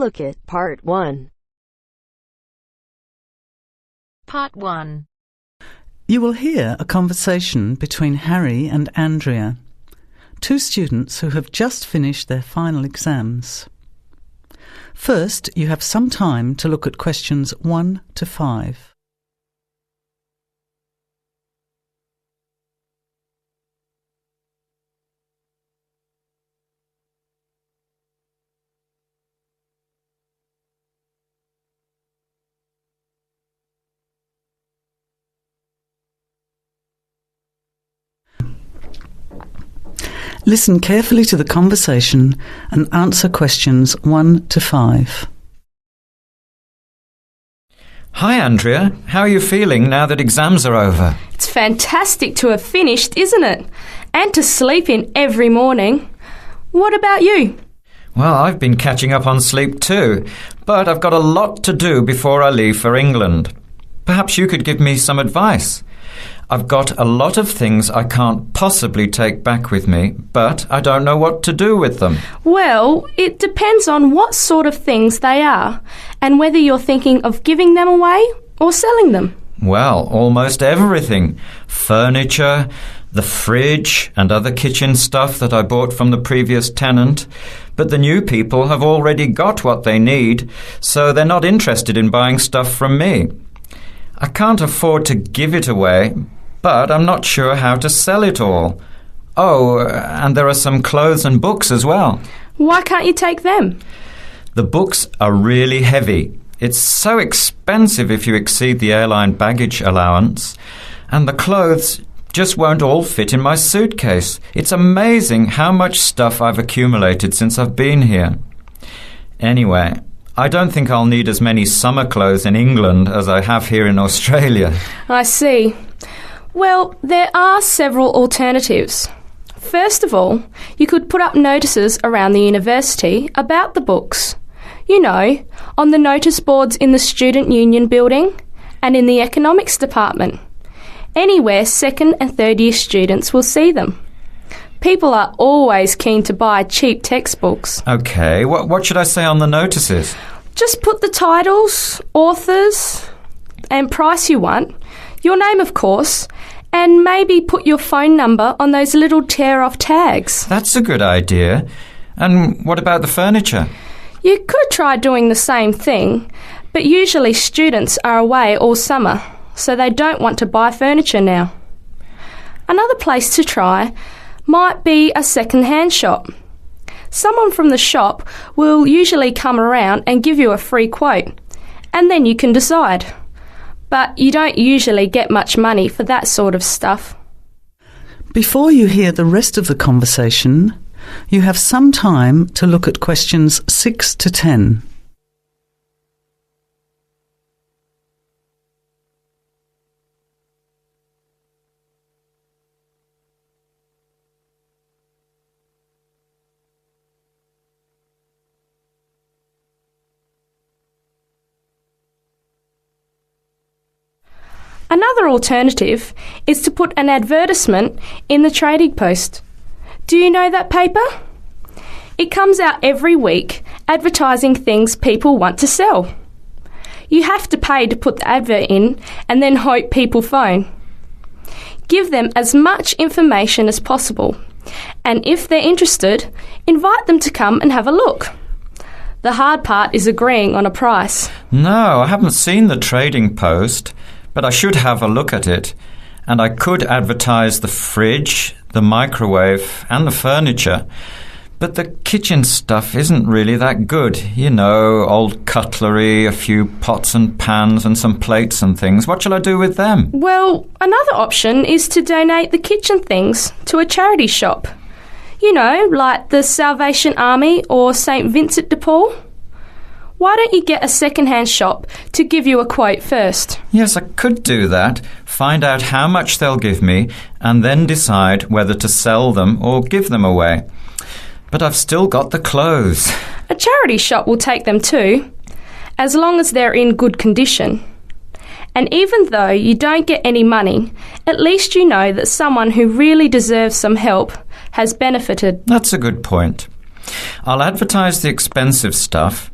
look at Part 1. Part 1. You will hear a conversation between Harry and Andrea, two students who have just finished their final exams. First, you have some time to look at questions 1 to 5. Listen carefully to the conversation and answer questions 1 to 5. Hi Andrea, how are you feeling now that exams are over? It's fantastic to have finished, isn't it? And to sleep in every morning. What about you? Well, I've been catching up on sleep too, but I've got a lot to do before I leave for England. Perhaps you could give me some advice. I've got a lot of things I can't possibly take back with me, but I don't know what to do with them. Well, it depends on what sort of things they are and whether you're thinking of giving them away or selling them. Well, almost everything. Furniture, the fridge and other kitchen stuff that I bought from the previous tenant. But the new people have already got what they need, so they're not interested in buying stuff from me. I can't afford to give it away, but I'm not sure how to sell it all. Oh, and there are some clothes and books as well. Why can't you take them? The books are really heavy. It's so expensive if you exceed the airline baggage allowance. And the clothes just won't all fit in my suitcase. It's amazing how much stuff I've accumulated since I've been here. Anyway, I don't think I'll need as many summer clothes in England as I have here in Australia. I see. Well, there are several alternatives. First of all, you could put up notices around the university about the books. You know, on the notice boards in the Student Union building and in the economics department. Anywhere second and third year students will see them. People are always keen to buy cheap textbooks. OK, what should I say on the notices? Just put the titles, authors and price you want, your name of course, and maybe put your phone number on those little tear-off tags. That's a good idea. And what about the furniture? You could try doing the same thing, but usually students are away all summer, so they don't want to buy furniture now. Another place to try might be a second-hand shop. Someone from the shop will usually come around and give you a free quote, and then you can decide. But you don't usually get much money for that sort of stuff. Before you hear the rest of the conversation, you have some time to look at questions 6 to 10. Another alternative is to put an advertisement in the Trading Post. Do you know that paper? It comes out every week advertising things people want to sell. You have to pay to put the advert in and then hope people phone. Give them as much information as possible, and if they're interested, invite them to come and have a look. The hard part is agreeing on a price. No, I haven't seen the Trading Post, but I should have a look at it. And I could advertise the fridge, the microwave and the furniture. But the kitchen stuff isn't really that good. You know, old cutlery, a few pots and pans and some plates and things. What shall I do with them? Well, another option is to donate the kitchen things to a charity shop. You know, like the Salvation Army or St. Vincent de Paul. Why don't you get a second-hand shop to give you a quote first? Yes, I could do that. Find out how much they'll give me and then decide whether to sell them or give them away. But I've still got the clothes. A charity shop will take them too, as long as they're in good condition. And even though you don't get any money, at least you know that someone who really deserves some help has benefited. That's a good point. I'll advertise the expensive stuff.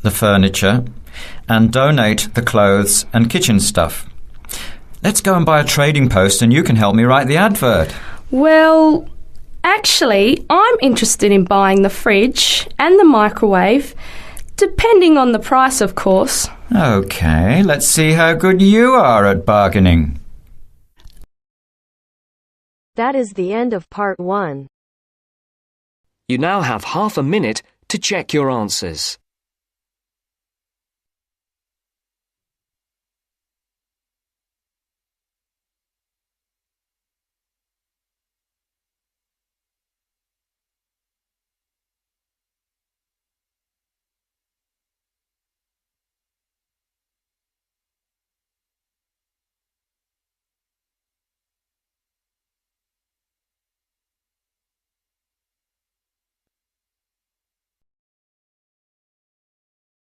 the furniture, and donate the clothes and kitchen stuff. Let's go and buy a trading post and you can help me write the advert. Well, actually, I'm interested in buying the fridge and the microwave, depending on the price, of course. OK, let's see how good you are at bargaining. That is the end of part 1. You now have half a minute to check your answers.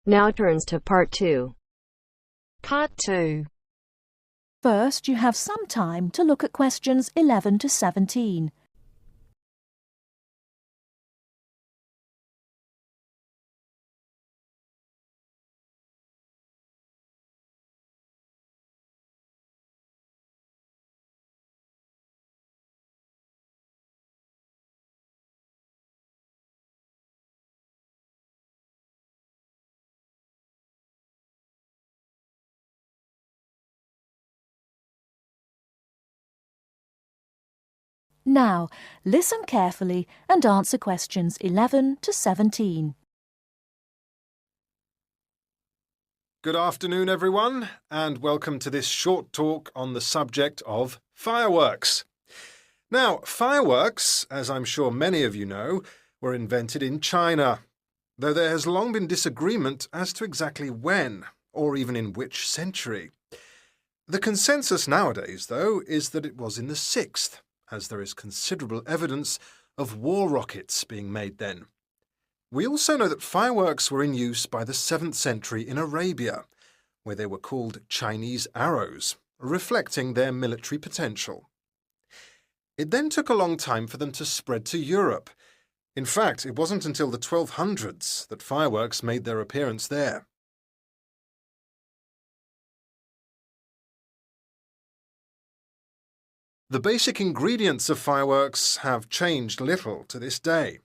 Now turns to part 2. Part 2. First, you have some time to look at questions 11 to 17. Now, listen carefully and answer questions 11 to 17. Good afternoon, everyone, and welcome to this short talk on the subject of fireworks. Now, fireworks, as I'm sure many of you know, were invented in China, though there has long been disagreement as to exactly when, or even in which century. The consensus nowadays, though, is that it was in the 6th, as there is considerable evidence of war rockets being made then. We also know that fireworks were in use by the 7th century in Arabia, where they were called Chinese arrows, reflecting their military potential. It then took a long time for them to spread to Europe. In fact, it wasn't until the 1200s that fireworks made their appearance there. The basic ingredients of fireworks have changed little to this day.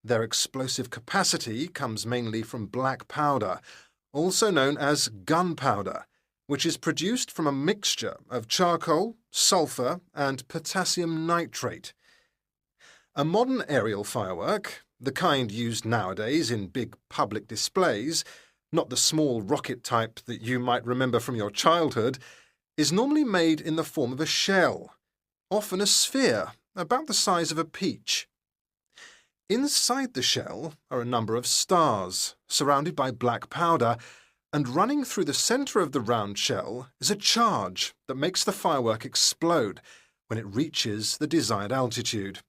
Their explosive capacity comes mainly from black powder, also known as gunpowder, which is produced from a mixture of charcoal, sulfur, and potassium nitrate. A modern aerial firework, the kind used nowadays in big public displays, not the small rocket type that you might remember from your childhood, is normally made in the form of a shell, often a sphere about the size of a peach. Inside the shell are a number of stars, surrounded by black powder, and running through the centre of the round shell is a charge that makes the firework explode when it reaches the desired altitude.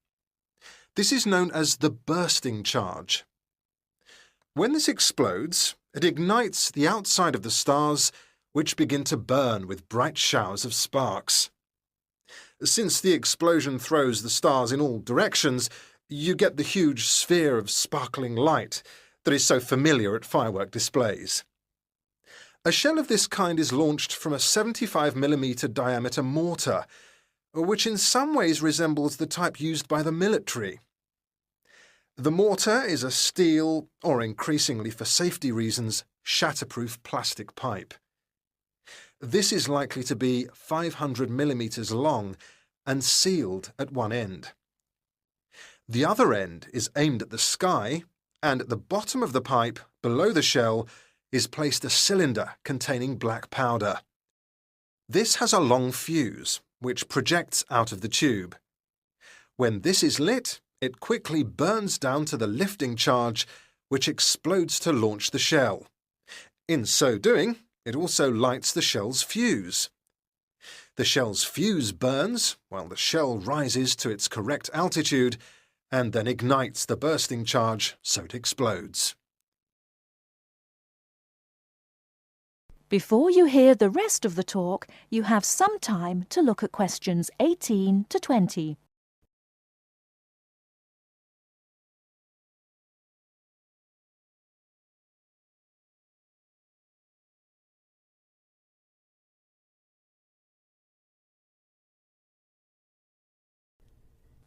This is known as the bursting charge. When this explodes, it ignites the outside of the stars, which begin to burn with bright showers of sparks. Since the explosion throws the stars in all directions, you get the huge sphere of sparkling light that is so familiar at firework displays. A shell of this kind is launched from a 75mm diameter mortar, which in some ways resembles the type used by the military. The mortar is a steel, or increasingly for safety reasons, shatterproof plastic pipe. This is likely to be 500mm long and sealed at one end. The other end is aimed at the sky, and at the bottom of the pipe, below the shell, is placed a cylinder containing black powder. This has a long fuse, which projects out of the tube. When this is lit, it quickly burns down to the lifting charge, which explodes to launch the shell. In so doing, it also lights the shell's fuse. The shell's fuse burns while the shell rises to its correct altitude and then ignites the bursting charge so it explodes. Before you hear the rest of the talk, you have some time to look at questions 18 to 20.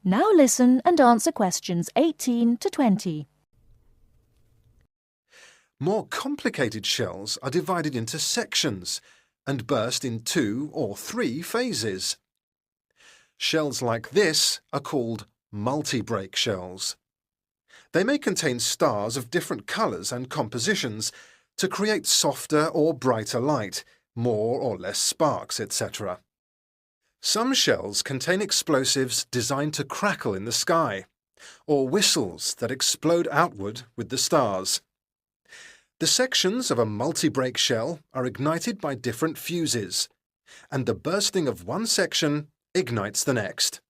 Now listen and answer questions 18 to 20. More complicated shells are divided into sections and burst in 2 or 3 phases. Shells like this are called multi-break shells. They may contain stars of different colours and compositions to create softer or brighter light, more or less sparks, etc. Some shells contain explosives designed to crackle in the sky, or whistles that explode outward with the stars. The sections of a multi-break shell are ignited by different fuses, and the bursting of one section ignites the next.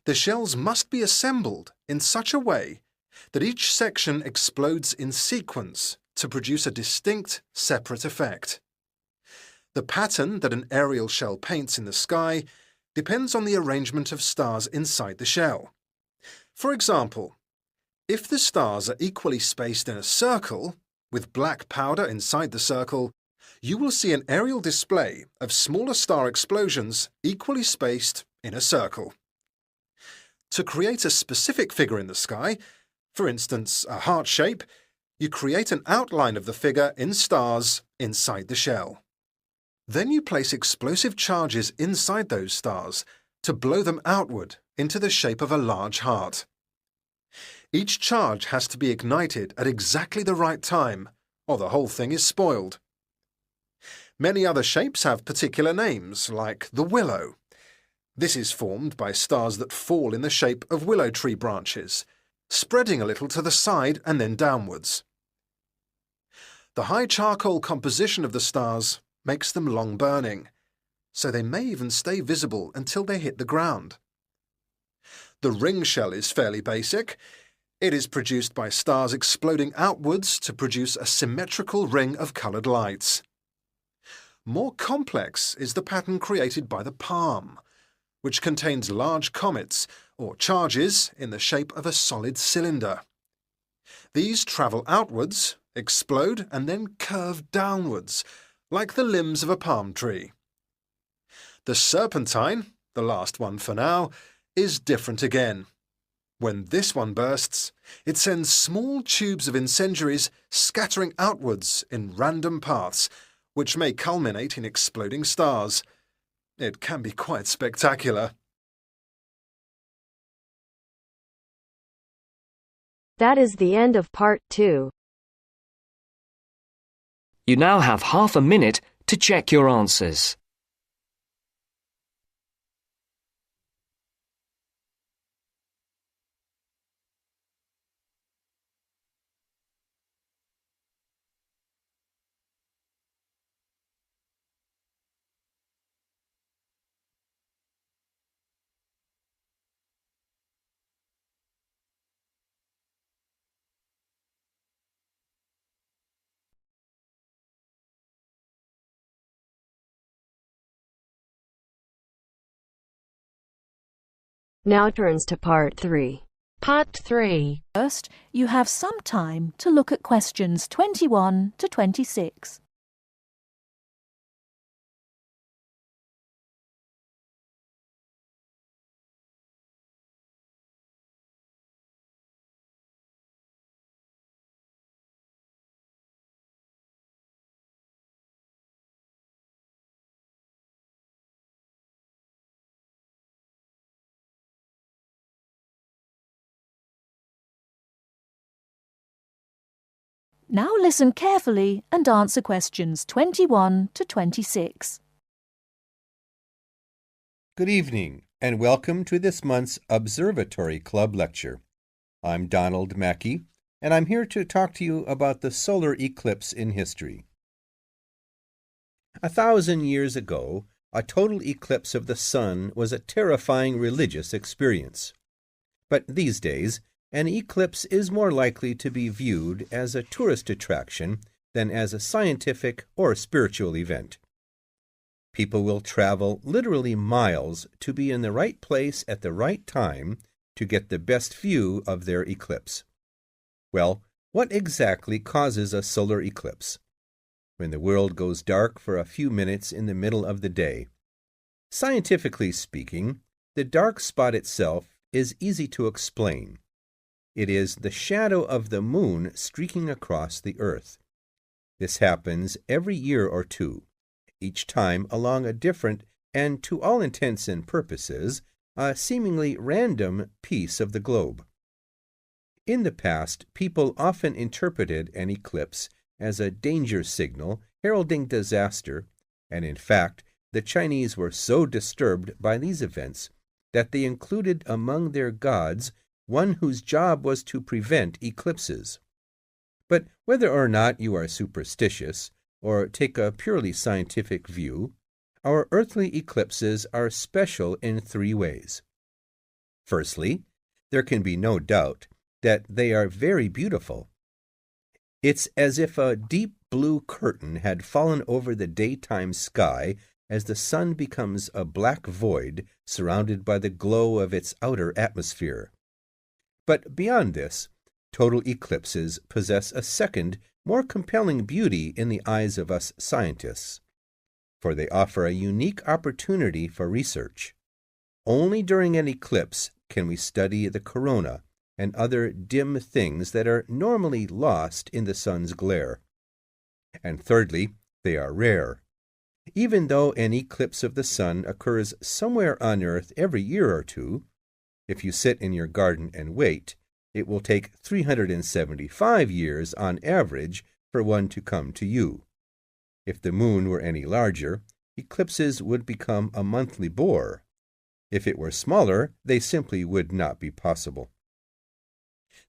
The shells must be assembled in such a way that each section explodes in sequence to produce a distinct, separate effect. The pattern that an aerial shell paints in the sky depends on the arrangement of stars inside the shell. For example, if the stars are equally spaced in a circle, with black powder inside the circle, you will see an aerial display of smaller star explosions equally spaced in a circle. To create a specific figure in the sky, for instance a heart shape, you create an outline of the figure in stars inside the shell. Then you place explosive charges inside those stars to blow them outward into the shape of a large heart. Each charge has to be ignited at exactly the right time, or the whole thing is spoiled. Many other shapes have particular names, like the willow. This is formed by stars that fall in the shape of willow tree branches, spreading a little to the side and then downwards. The high charcoal composition of the stars makes them long burning, so they may even stay visible until they hit the ground. The ring shell is fairly basic. It is produced by stars exploding outwards to produce a symmetrical ring of coloured lights. More complex is the pattern created by the palm, which contains large comets or charges in the shape of a solid cylinder. These travel outwards, explode and then curve downwards, like the limbs of a palm tree. The serpentine, the last one for now, is different again. When this one bursts, it sends small tubes of incendiaries scattering outwards in random paths, which may culminate in exploding stars. It can be quite spectacular. That is the end of part 2. You now have half a minute to check your answers. Now turns to part 3. Part 3. First, you have some time to look at questions 21 to 26. Now listen carefully and answer questions 21 to 26. Good evening, and welcome to this month's Observatory Club lecture. I'm Donald Mackey, and I'm here to talk to you about the solar eclipse in history. 1,000 years ago, a total eclipse of the sun was a terrifying religious experience. But these days, an eclipse is more likely to be viewed as a tourist attraction than as a scientific or spiritual event. People will travel literally miles to be in the right place at the right time to get the best view of their eclipse. Well, what exactly causes a solar eclipse? When the world goes dark for a few minutes in the middle of the day. Scientifically speaking, the dark spot itself is easy to explain. It is the shadow of the moon streaking across the earth. This happens every year or two, each time along a different and, to all intents and purposes, a seemingly random piece of the globe. In the past, people often interpreted an eclipse as a danger signal heralding disaster, and in fact, the Chinese were so disturbed by these events that they included among their gods one whose job was to prevent eclipses. But whether or not you are superstitious, or take a purely scientific view, our earthly eclipses are special in three ways. Firstly, there can be no doubt that they are very beautiful. It's as if a deep blue curtain had fallen over the daytime sky as the sun becomes a black void surrounded by the glow of its outer atmosphere. But beyond this, total eclipses possess a second, more compelling beauty in the eyes of us scientists, for they offer a unique opportunity for research. Only during an eclipse can we study the corona and other dim things that are normally lost in the sun's glare. And thirdly, they are rare. Even though an eclipse of the sun occurs somewhere on Earth every year or two, if you sit in your garden and wait, it will take 375 years on average for one to come to you. If the moon were any larger, eclipses would become a monthly bore. If it were smaller, they simply would not be possible.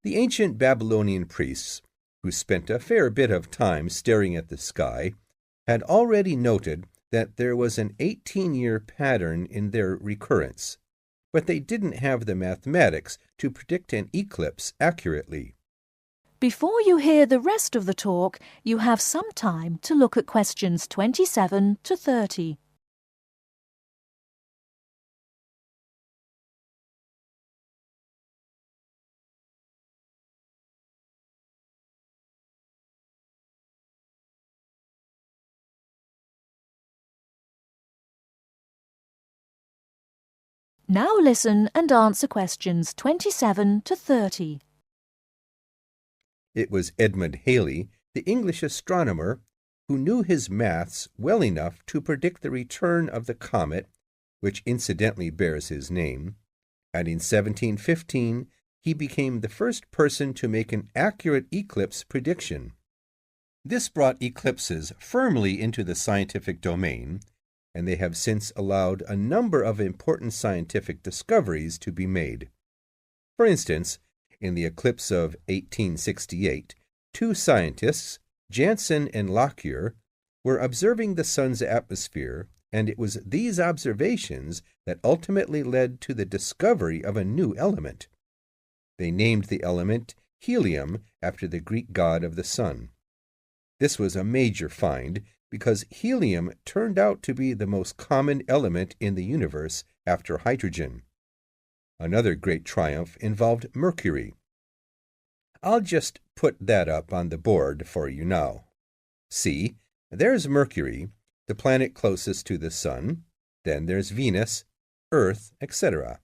The ancient Babylonian priests, who spent a fair bit of time staring at the sky, had already noted that there was an 18-year pattern in their recurrence, but they didn't have the mathematics to predict an eclipse accurately. Before you hear the rest of the talk, you have some time to look at questions 27 to 30. Now listen and answer questions 27 to 30. It was Edmund Halley, the English astronomer, who knew his maths well enough to predict the return of the comet, which incidentally bears his name, and in 1715 he became the first person to make an accurate eclipse prediction. This brought eclipses firmly into the scientific domain, and they have since allowed a number of important scientific discoveries to be made. For instance, in the eclipse of 1868, two scientists, Janssen and Lockyer, were observing the sun's atmosphere, and it was these observations that ultimately led to the discovery of a new element. They named the element helium after the Greek god of the sun. This was a major find because helium turned out to be the most common element in the universe after hydrogen. Another great triumph involved mercury. I'll just put that up on the board for you now. See, there's Mercury, the planet closest to the sun. Then there's Venus, Earth, etc.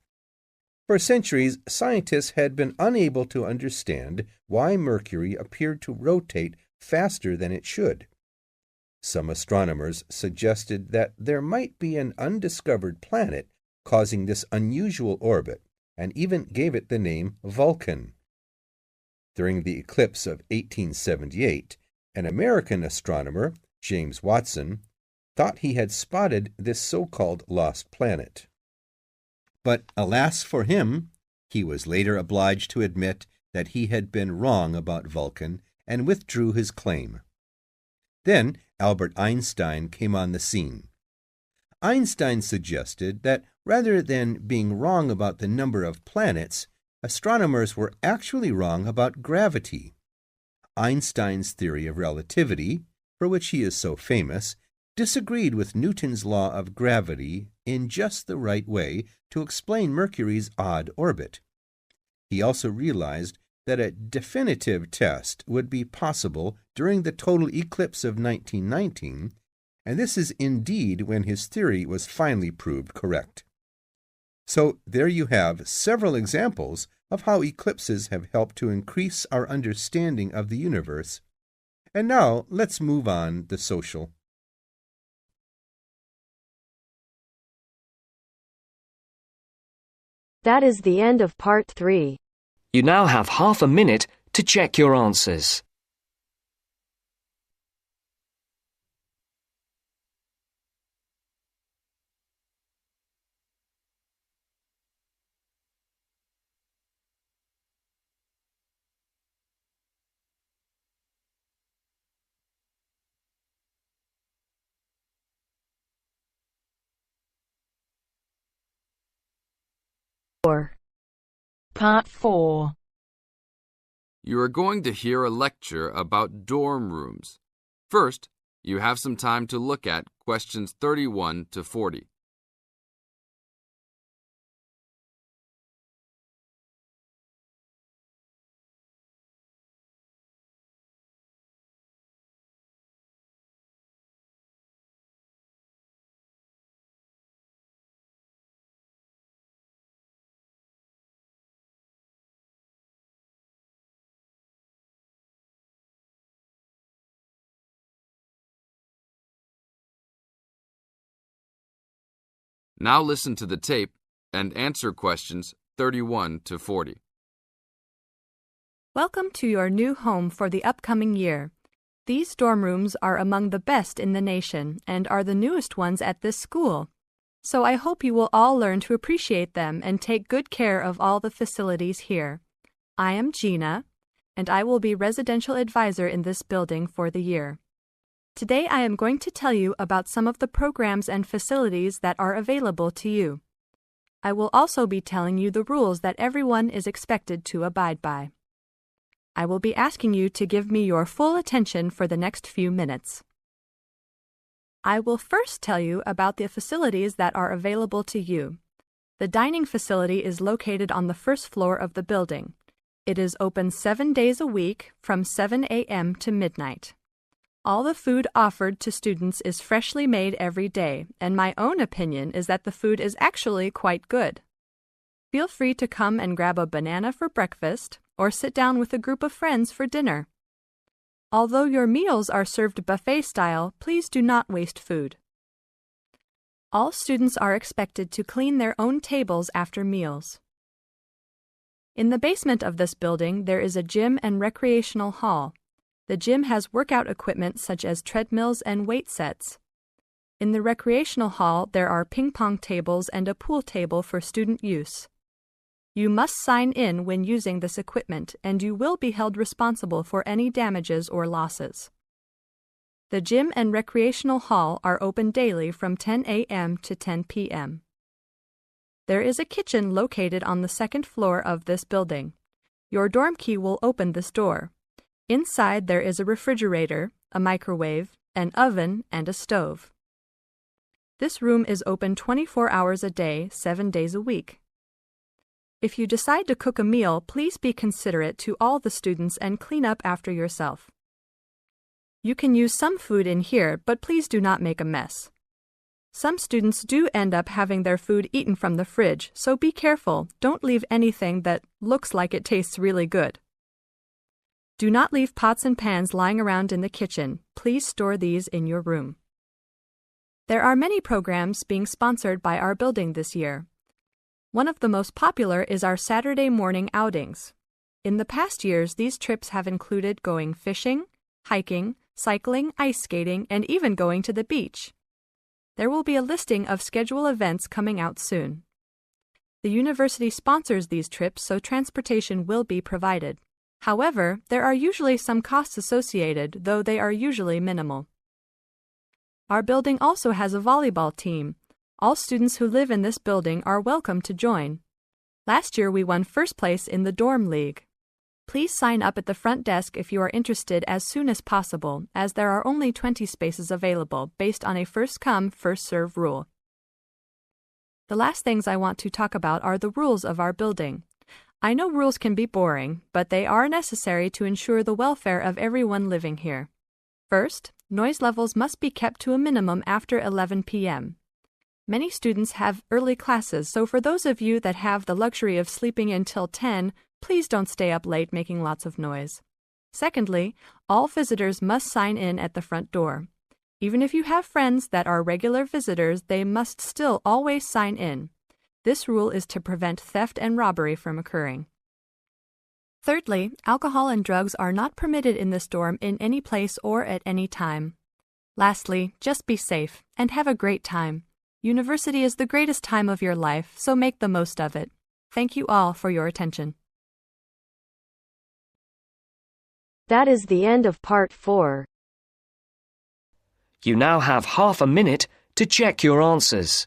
For centuries, scientists had been unable to understand why Mercury appeared to rotate faster than it should. Some astronomers suggested that there might be an undiscovered planet causing this unusual orbit, and even gave it the name Vulcan. During the eclipse of 1878, an American astronomer, James Watson, thought he had spotted this so-called lost planet. But alas for him, he was later obliged to admit that he had been wrong about Vulcan and withdrew his claim. Then Albert Einstein came on the scene. Einstein suggested that rather than being wrong about the number of planets, astronomers were actually wrong about gravity. Einstein's theory of relativity, for which he is so famous, disagreed with Newton's law of gravity in just the right way to explain Mercury's odd orbit. He also realized that a definitive test would be possible during the total eclipse of 1919, and this is indeed when his theory was finally proved correct. So there you have several examples of how eclipses have helped to increase our understanding of the universe. And now let's move on to social. That is the end of part 3. You now have half a minute to check your answers. Part 4. You are going to hear a lecture about dorm rooms. First, you have some time to look at questions 31 to 40. Now listen to the tape and answer questions 31 to 40. Welcome to your new home for the upcoming year. These dorm rooms are among the best in the nation and are the newest ones at this school. So I hope you will all learn to appreciate them and take good care of all the facilities here. I am Gina, and I will be residential advisor in this building for the year. Today I am going to tell you about some of the programs and facilities that are available to you. I will also be telling you the rules that everyone is expected to abide by. I will be asking you to give me your full attention for the next few minutes. I will first tell you about the facilities that are available to you. The dining facility is located on the first floor of the building. It is open 7 days a week from 7 a.m. to midnight. All the food offered to students is freshly made every day, and my own opinion is that the food is actually quite good. Feel free to come and grab a banana for breakfast or sit down with a group of friends for dinner. Although your meals are served buffet style, please do not waste food. All students are expected to clean their own tables after meals. In the basement of this building, there is a gym and recreational hall. The gym has workout equipment such as treadmills and weight sets. In the recreational hall, there are ping pong tables and a pool table for student use. You must sign in when using this equipment, and you will be held responsible for any damages or losses. The gym and recreational hall are open daily from 10 a.m. to 10 p.m. There is a kitchen located on the second floor of this building. Your dorm key will open this door. Inside there is a refrigerator, a microwave, an oven, and a stove. This room is open 24 hours a day, 7 days a week. If you decide to cook a meal, please be considerate to all the students and clean up after yourself. You can use some food in here, but please do not make a mess. Some students do end up having their food eaten from the fridge, so be careful. Don't leave anything that looks like it tastes really good. Do not leave pots and pans lying around in the kitchen. Please store these in your room. There are many programs being sponsored by our building this year. One of the most popular is our Saturday morning outings. In the past years, these trips have included going fishing, hiking, cycling, ice skating, and even going to the beach. There will be a listing of scheduled events coming out soon. The university sponsors these trips, so transportation will be provided. However, there are usually some costs associated, though they are usually minimal. Our building also has a volleyball team. All students who live in this building are welcome to join. Last year we won first place in the dorm league. Please sign up at the front desk if you are interested as soon as possible, as there are only 20 spaces available based on a first-come, first-served rule. The last things I want to talk about are the rules of our building. I know rules can be boring, but they are necessary to ensure the welfare of everyone living here. First, noise levels must be kept to a minimum after 11 p.m. Many students have early classes, so for those of you that have the luxury of sleeping until 10, please don't stay up late making lots of noise. Secondly, all visitors must sign in at the front door. Even if you have friends that are regular visitors, they must still always sign in. This rule is to prevent theft and robbery from occurring. Thirdly, alcohol and drugs are not permitted in this dorm in any place or at any time. Lastly, just be safe and have a great time. University is the greatest time of your life, so make the most of it. Thank you all for your attention. That is the end of part 4. You now have half a minute to check your answers.